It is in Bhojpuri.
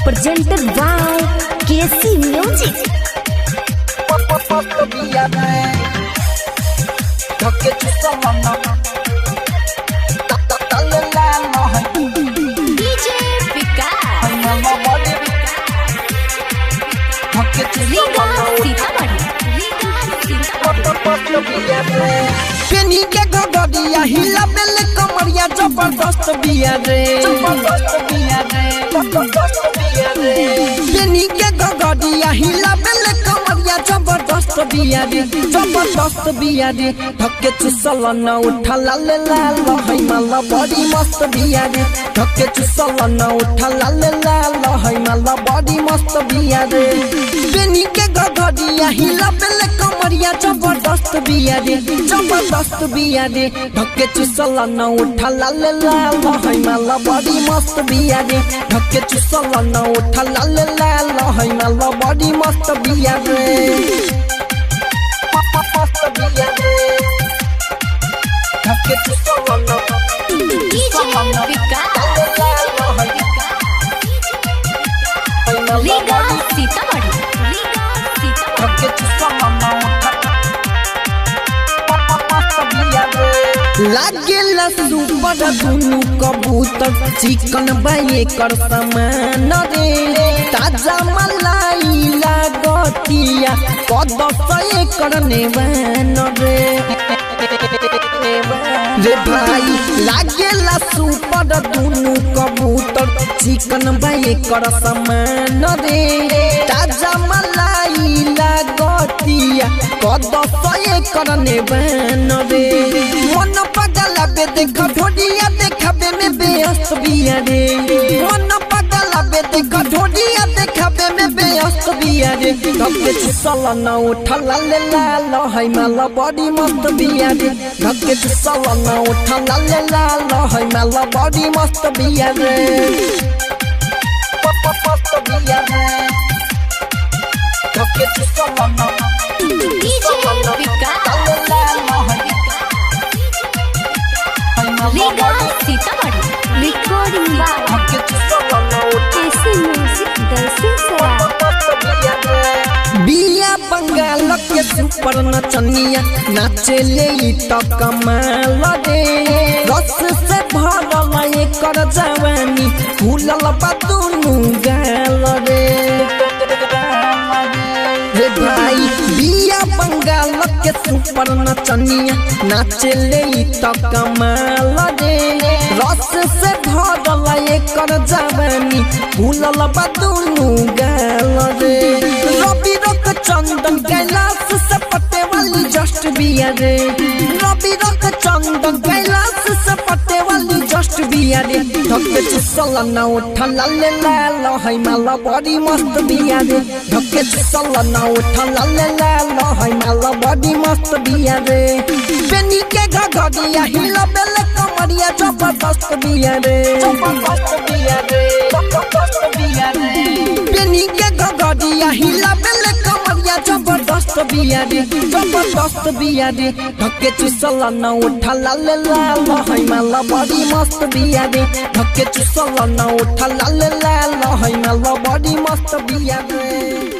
presented by KC Music. DJ Vikas Liga Sitamarhi पेनी के गगडिया हिला बेल कमरिया जबरदस्त बिया रे पेनी के गगडिया हिला बेल कमरिया जबरदस्त बिया रे धक्के चुसल न उठा लाल लाल है माला बड़ी मस्त बिया रे धक्के चुसल न उठा लाल लाल है माला बड़ी मस्त बिया रे पेनी के गगडिया हिला बेल कमरिया जबरदस्त बिया रे धक्के चुसल न उठा लाल लाल है माला बड़ी मस्त बिया रे धक्के चुसल न उठा लाल लाल है माला बड़ी मस्त बिया रे धक्के चुसल न DJ Vikas Liga Sitamarhi धक्के चुसल न लागेला सुपर दुनु कबूतर चिकन बाये कर समान रे ताजा मलाई लागतिया कद सए करने वन रे भाई लागेला सुपर दुनु कबूतर चिकन बाये कर समान रे ताजा मलाई लागतिया कद सए करने वन रे मन पगला बे देख ढोडिया देखाबे में बेअस्त बिया रे मन पगला बे देख ढोडिया देखाबे में बेअस्त बिया रे धक्के चुसल न उठा लाल लाल है माला बड़ी मस्त बिया रे धक्के चुसल न उठा लाल लाल है माला बड़ी मस्त बिया रे मस्त बिया रे धक्के चुसल न DJ Vikas Liga Sitamarhi recording by KC Music Dalsingsarai बिया बंगाल के सुपर नचनिया नाचे ले तो कमाल रे रस से भरल एकर जवानी फूलल बदुनु गाल रे भाई बिया बंगाल के सुपर नचनिया नाचे ले तो कमाल रे रस से भरल एकर जवानी फूलल बदुनु गाल रे रवि रख चंदन कैलाश से पटे वाली जस्ट बिया रे रवि रख चंदन कैलाश से पटे वाली जस्ट बिया रे धक्के चुसल न उठा लाल लाल है माला बड़ी मस्त बिया रे धक्के चुसल न उठा लाल लाल है माला बड़ी मस्त बिया रे पेनी के गगडिया हिला बेल कमरिया जबरदस्त बिया रे पेनी के गगडिया हिला बेल कमरिया जबरदस्त बिया रे धक्के चुसल न उठा लाल लाल है माला बड़ी मस्त बिया रे धक्के चुसल न उठा लाल लाल है माला बड़ी मस्त बिया रे।